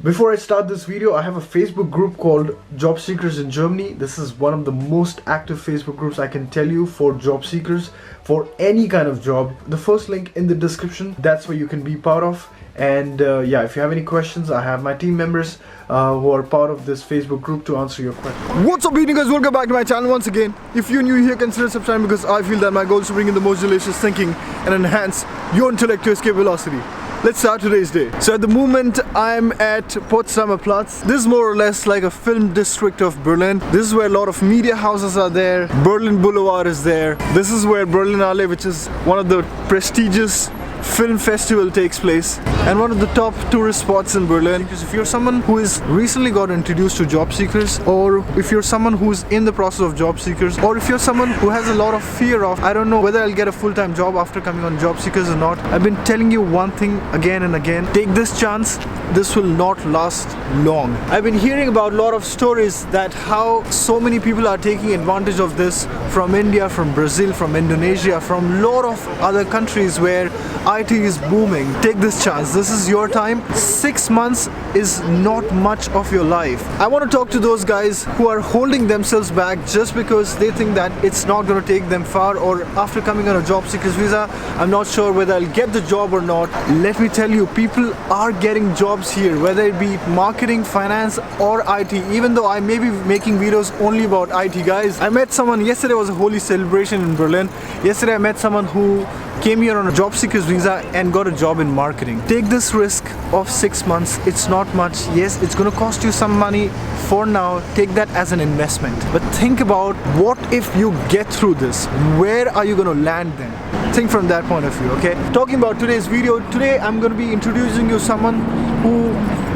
Before I start this video, I have a Facebook group called Job Seekers in Germany. This is one of the most active Facebook groups I can tell you for job seekers for any kind of job. The first link in the description, that's where you can be part of. And yeah, if you have any questions, I have my team members who are part of this Facebook group to answer your questions. What's up, BEATNIKERS? Welcome back to my channel once again. If you're new here, consider subscribing because I feel that my goal is to bring in the most delicious thinking and enhance your intellect to escape velocity. Let's start today's day. So at the moment I'm at Potsdamer Platz. This is more or less like a film district of Berlin. This is where a lot of media houses are there. Berlin Boulevard is there. This is where Berlinale, which is one of the prestigious film festival, takes place and one of the top tourist spots in Berlin. Because if you're someone who is recently got introduced to job seekers, or if you're someone who's in the process of job seekers, or if you're someone who has a lot of fear of, I don't know whether I'll get a full-time job after coming on job seekers or not, I've been telling you one thing again and again: take this chance. This will not last long. I've been hearing about a lot of stories that how so many people are taking advantage of this from India, from Brazil, from Indonesia, from a lot of other countries where IT is booming. Take this chance. This is your time. 6 months is not much of your life. I want to talk to those guys who are holding themselves back just because they think that it's not going to take them far, or after coming on a job seekers visa, I'm not sure whether I'll get the job or not. Let me tell you, people are getting jobs here, whether it be marketing, finance or IT. Even though I may be making videos only about IT, guys, I met someone yesterday. Was a holy celebration in Berlin. Yesterday I met someone who came here on a job seekers visa and got a job in marketing. Take this risk of 6 months. It's not much. Yes, it's going to cost you some money for now. Take that as an investment. But think about, what if you get through this? Where are you going to land then? Think from that point of view, okay? Talking about today's video, today I'm going to be introducing you someone who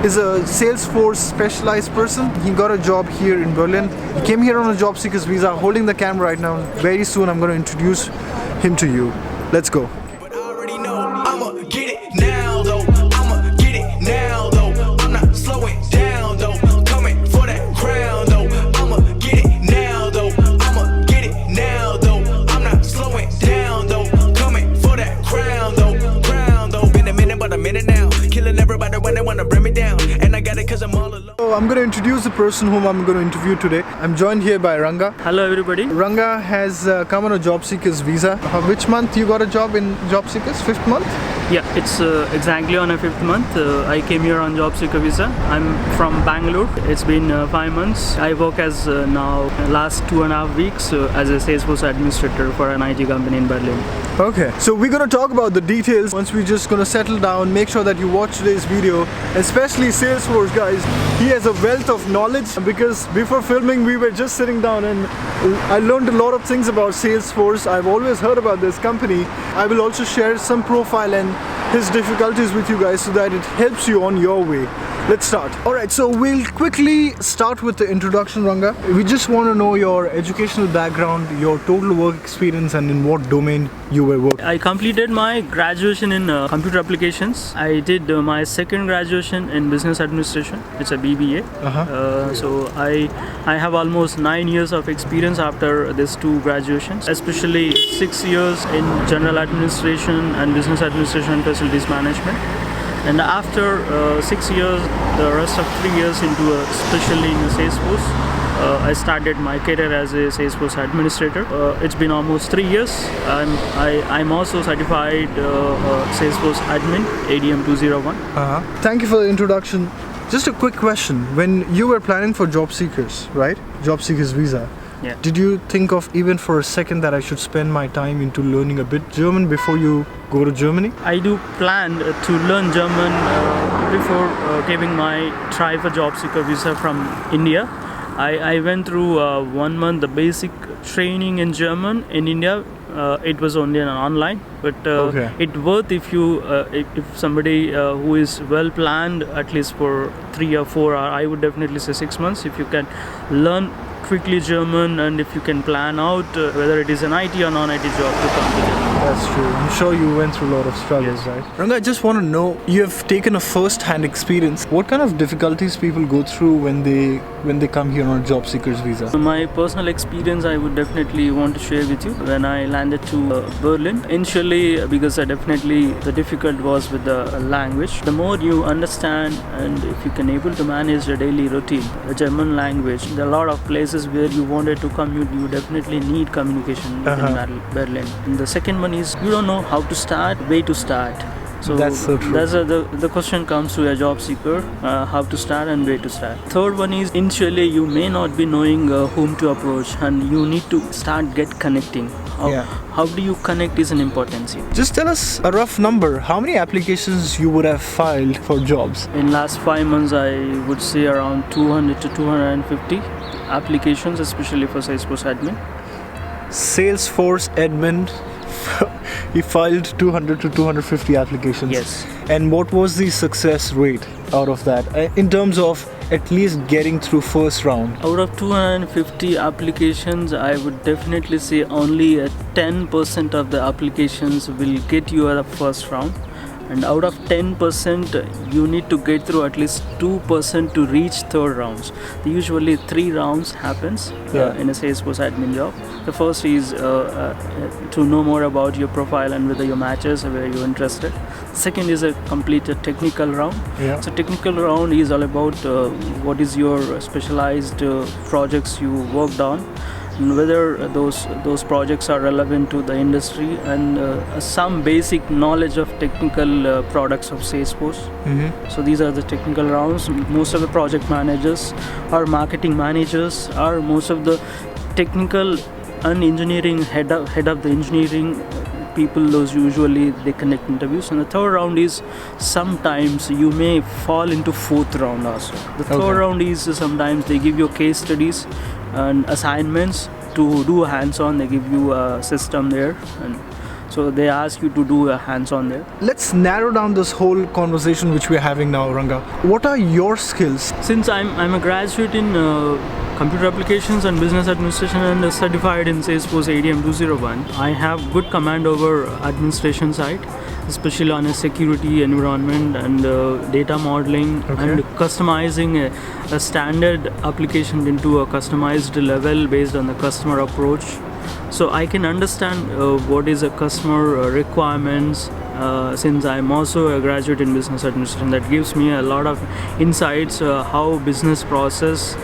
is a SALESFORCE specialized person. He got a job here in Berlin. He came here on a job seekers visa, holding the camera right now. Very soon I'm going to introduce him to you. Let's go. But I already know I'ma get it now though. I'ma get it now though. I'm not slowing down though. Coming for that crown though. I'ma get it now though. I'ma get it now though. I'm not slowing down though. Coming for that crown though. Crown though. Been a minute but a minute now. Killing everybody when they wanna bring me down. And I got it cause I'm all alone. So I'm going to introduce the person whom I'm going to interview today. I'm joined here by Ranga. Hello everybody. Ranga has come on a job seekers visa. Which month you got a job in job seekers? 5th month? Yeah, it's exactly on a 5th month. I came here on job seeker visa. I'm from Bangalore. It's been 5 months. I work as now last 2.5 weeks as a Salesforce administrator for an IT company in Berlin. Okay, so we're gonna talk about the details once we're just gonna settle down. Make sure that you watch today's video, especially Salesforce, guys. He has a wealth of knowledge, because before filming we were just sitting down and I learned a lot of things about Salesforce. I've always heard about this company. I will also share some profile and his difficulties with you guys so that it helps you on your way. Let's start. Alright, so we'll quickly start with the introduction, Ranga. We just want to know your educational background, your total work experience, and in what domain you were working. I completed my graduation in computer applications. I did my second graduation in business administration. It's a BBA. So I have almost 9 years of experience after these 2 graduations, especially 6 years in general administration and business administration and facilities management. And after 6 years, the rest of 3 years into especially in Salesforce, I started my career as a Salesforce administrator. It's been almost 3 years. I'm also certified Salesforce admin, ADM 201. Thank you for the introduction. Just a quick question. When you were planning for job seekers, right? Job seekers visa. Yeah. Did you think of even for a second that I should spend my time into learning a bit German before you go to Germany? I do plan to learn German before giving my try for job seeker visa from India. I went through 1 month the basic training in German in India. It was only an online, but it worth if you if somebody who is well planned at least for 3 or 4 hours. I would definitely say 6 months if you can learn quickly German, and if you can plan out whether it is an IT or non-IT job to come to Germany. That's true. I'm sure you went through a lot of struggles, Yes. right? Ranga, I just want to know, you have taken a first-hand experience. What kind of difficulties people go through when they come here on a job seeker's visa? My personal experience, I would definitely want to share with you. When I landed to Berlin, initially, because the difficult was with the language. The more you understand and if you can able to manage the daily routine, the German language, there are a lot of places where you wanted to commute, you definitely need communication in Berlin. And the second one is you don't know how to start, where to start. So That's so true. That's the question comes to a job seeker, how to start and where to start. Third one is initially you may not be knowing whom to approach, and you need to get connecting. How do you connect is an importance here. Just tell us a rough number. How many applications you would have filed for jobs? In last 5 months, I would say around 200 to 250 applications, especially for Salesforce admin. Salesforce admin, he filed 200 to 250 applications. Yes. And what was the success rate out of that in terms of at least getting through first round? Out of 250 applications, I would definitely say only 10% of the applications will get you at the first round. And out of 10%, you need to get through at least 2% to reach third rounds. Usually 3 rounds happens in a Salesforce admin job. The first is to know more about your profile and whether your matches, where you're interested. Second is a complete technical round. So technical round is all about what is your specialized projects you worked on, and whether those projects are relevant to the industry, and some basic knowledge of technical products of Salesforce. So these are the technical rounds. Most of the project managers or marketing managers are most of the technical and engineering head of the engineering people. Those usually they conduct interviews. And the third round is sometimes you may fall into fourth round also. The third round is sometimes they give you case studies and assignments to do hands-on. They give you a system there, and so they ask you to do a hands-on there. Let's narrow down this whole conversation which we're having now, Ranga. What are your skills? Since I'm a graduate in computer applications and business administration and certified in Salesforce ADM 201, I have good command over administration side, especially on a security environment and data modeling and customizing a standard application into a customized level based on the customer approach. So I can understand what is a customer requirements. Since I'm also a graduate in business administration, that gives me a lot of insights how business process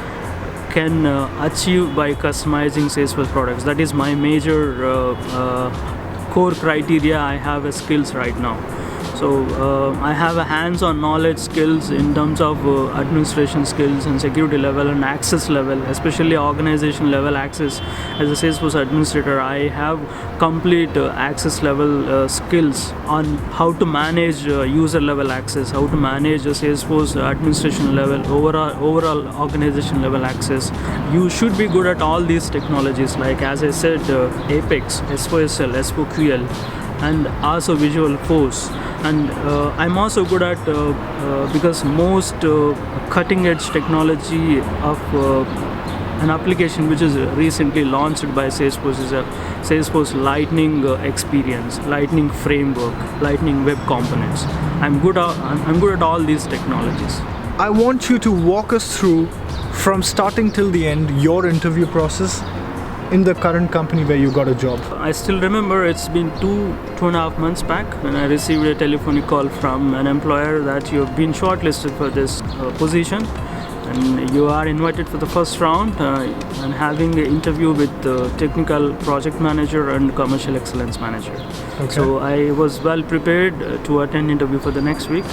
can achieve by customizing Salesforce products. That is my major core criteria I have as skills right now. So I have a hands-on knowledge skills in terms of administration skills and security level and access level, especially organization level access. As a Salesforce administrator, I have complete access level skills on how to manage user level access, how to manage a Salesforce administration level, overall organization level access. You should be good at all these technologies, like as I said, Apex, S4SL, S4QL, and also Visual Force. And I'm also good at because most cutting edge technology of an application which is recently launched by Salesforce is a Salesforce Lightning experience, Lightning framework, Lightning web components. I'm good at all these technologies. I want you to walk us through from starting till the end your interview process in the current company where you got a job. I still remember it's been two and a half months back when I received a telephonic call from an employer that you've been shortlisted for this position and you are invited for the first round and having an interview with the technical project manager and commercial excellence manager. So I was well prepared to attend interview for the next week.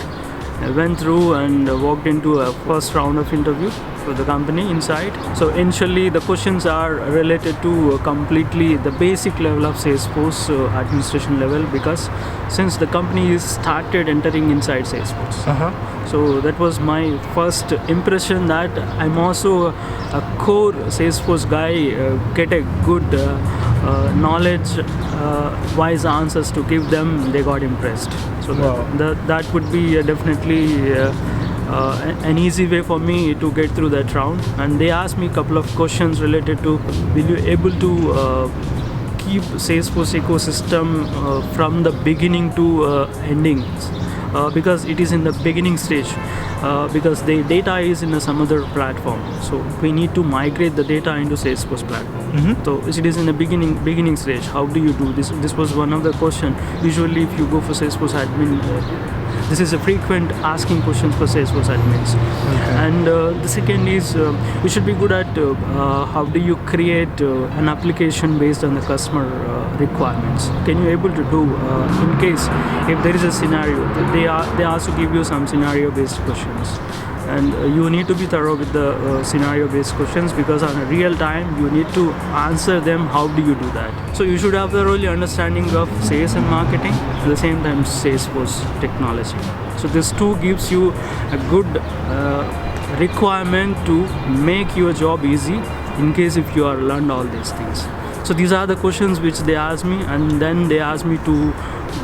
I went through and walked into a first round of interview for the company inside. So initially the questions are related to completely the basic level of Salesforce administration level, because since the company is started entering inside Salesforce. So that was my first impression that I'm also a core Salesforce guy, get a good knowledge, wise answers to give them. They got impressed. So that would be definitely an easy way for me to get through that round. And they asked me a couple of questions related to, will you able to keep Salesforce ecosystem from the beginning to ending, because it is in the beginning stage, because the data is in some other platform. So we need to migrate the data into Salesforce platform. So it is in the beginning stage. How do you do this? This was one of the question. Usually, if you go for Salesforce admin, this is a frequent asking questions for Salesforce admins. And the second is you should be good at how do you create an application based on the customer requirements. Can you able to do in case if there is a scenario, they also give you some scenario based questions. And you need to be thorough with the scenario-based questions, because on a real time you need to answer them. How do you do that? So you should have the really understanding of sales and marketing, at the same time Salesforce technology. So this two gives you a good requirement to make your job easy in case if you are learned all these things. So these are the questions which they asked me, and then they asked me to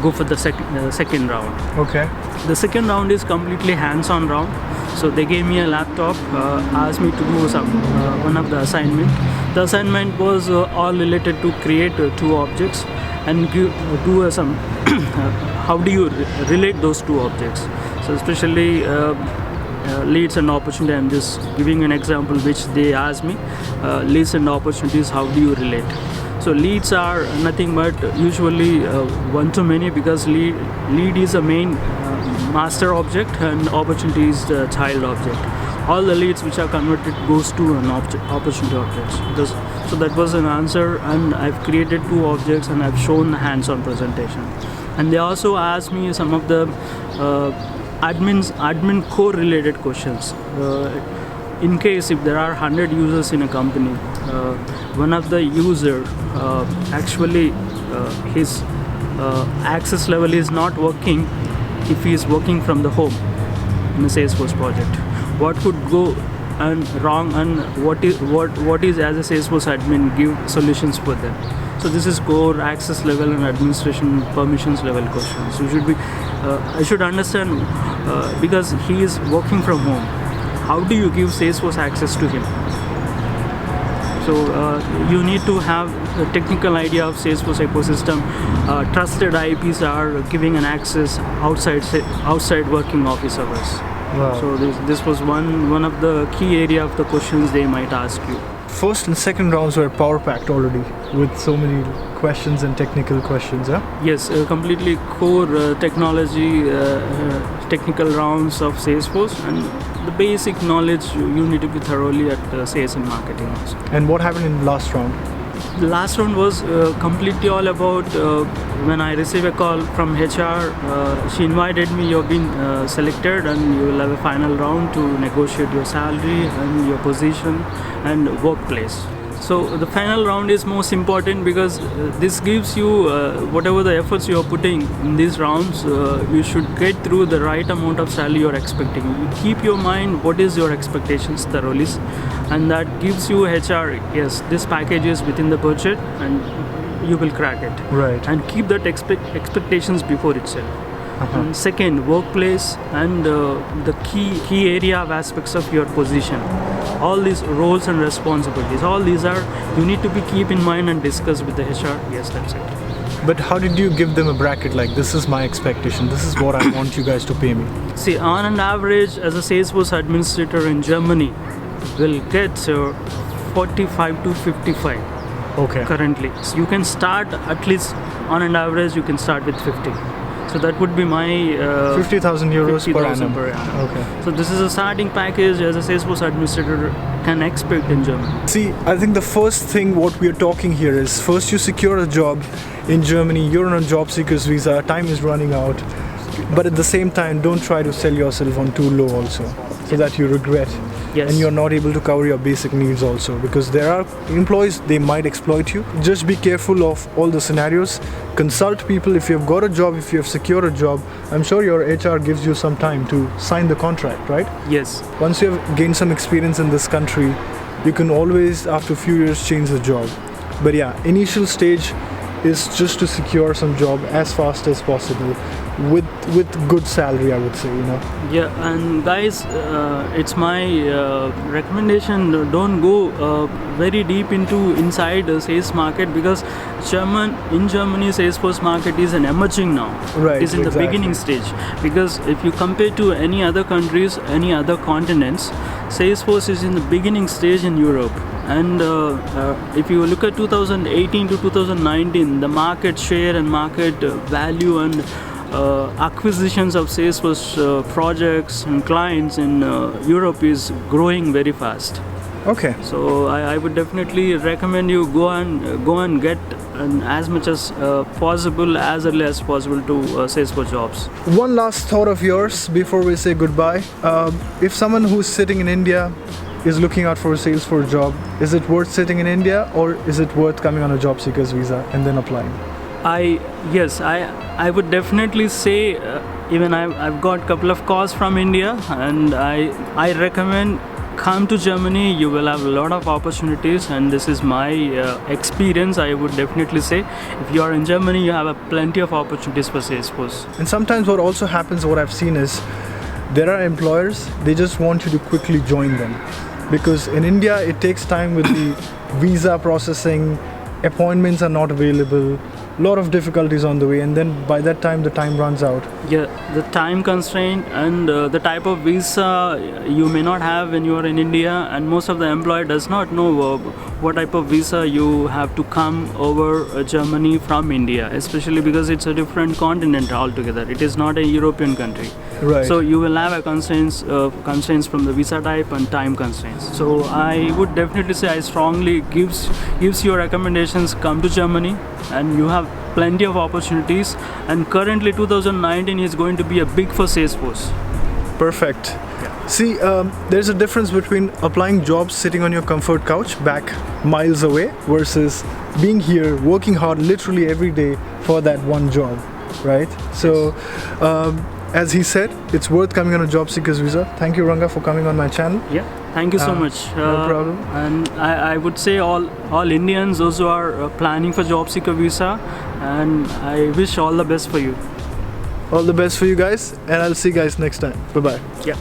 go for the second round. Okay. The second round is completely hands-on round. So they gave me a laptop, asked me to do one of the assignment. The assignment was all related to create two objects and do some how do you relate those two objects. So especially leads and opportunity. I'm just giving an example which they asked me. Leads and opportunities, how do you relate? So leads are nothing but usually one-to-many, because lead is a main master object and opportunity is the child object. All the leads which are converted goes to an opportunity object. So that was an answer, and I've created two objects and I've shown the hands-on presentation. And they also asked me some of the admin core related questions. In case if there are 100 users in a company, one of the user actually his access level is not working if he is working from the home in a Salesforce project. What could go wrong, and what is as a Salesforce admin give solutions for them. So this is core access level and administration permissions level questions. You should be I should understand because he is working from home. How do you give Salesforce access to him? So you need to have a technical idea of Salesforce ecosystem. Trusted IPs are giving an access outside working office hours. Wow. So this was one of the key area of the questions they might ask you. First and second rounds were power packed already with so many questions and technical questions, huh? Yes, completely core technology, technical rounds of Salesforce, and the basic knowledge you need to be thoroughly at sales and marketing also. And what happened in the last round? The last round was completely all about when I received a call from HR. She invited me, you've been selected and you will have a final round to negotiate your salary and your position and workplace. So the final round is most important because this gives you whatever the efforts you are putting in these rounds, you should get through the right amount of salary you're expecting. You keep your mind what is your expectations thoroughly, and that gives you HR, yes, this package is within the budget and you will crack it. Right. And keep that expectations before itself. And second, workplace and the key area of aspects of your position. All these roles and responsibilities, all these are, you need to be keep in mind and discuss with the HR. Yes, that's it. But how did you give them a bracket like, this is my expectation, this is what I want you guys to pay me? See, on an average, as a Salesforce administrator in Germany, will get 45 to 55 Okay. currently. So you can start at least on an average, you can start with 50. So that would be my 50,000 euros 50,000 per annum. Okay. So this is a starting package as a Salesforce administrator can expect in Germany. See, I think the first thing what we are talking here is first you secure a job in Germany, you're on a job seeker's visa, time is running out, but at the same time don't try to sell yourself on too low also, so that you regret. Yes. And you're not able to cover your basic needs also, because there are employees, they might exploit you. Just be careful of all the scenarios. Consult people. If you've got a job, if you have secured a job, I'm sure your HR gives you some time to sign the contract, right? Yes. Once you have gained some experience in this country, you can always, after a few years, change the job. But yeah, initial stage is just to secure some job as fast as possible. with good salary, I would say, you know. Yeah, and guys, it's my recommendation. Don't go very deep inside the sales market, because in Germany, Salesforce market is an emerging now. Right, It's in the beginning stage. Because if you compare to any other countries, any other continents, Salesforce is in the beginning stage in Europe. And if you look at 2018 to 2019, the market share and market value and acquisitions of Salesforce projects and clients in Europe is growing very fast. Okay. So I would definitely recommend you go and get as much as possible, as early as possible to Salesforce jobs. One last thought of yours before we say goodbye. If someone who's sitting in India is looking out for a Salesforce job, is it worth sitting in India, or is it worth coming on a job seeker's visa and then applying? I would definitely say, even I've got a couple of calls from India, and I recommend come to Germany. You will have a lot of opportunities, and this is my experience. I would definitely say, if you are in Germany, you have plenty of opportunities for Salesforce. And sometimes what also happens, what I've seen is, there are employers, they just want you to quickly join them. Because in India, it takes time with the visa processing, appointments are not available, a lot of difficulties on the way, and then by that time the time runs out. Yeah, the time constraint and the type of visa you may not have when you are in India, and most of the employer does not know what type of visa you have to come over Germany from India, especially because it's a different continent altogether. It is not a European country. Right. So you will have a constraints from the visa type and time constraints. So I would definitely say, I strongly gives you recommendations, come to Germany, and you have plenty of opportunities. And currently 2019 is going to be a big for Salesforce. Perfect. Yeah. See, there's a difference between applying jobs sitting on your comfort couch back miles away versus being here, working hard literally every day for that one job, right? So, as he said, it's worth coming on a job seeker's visa. Thank you, Ranga, for coming on my channel. Yeah, thank you so much. No problem. And I would say all Indians also are planning for job seeker visa, and I wish all the best for you. All the best for you guys, and I'll see you guys next time. Bye-bye. Yeah.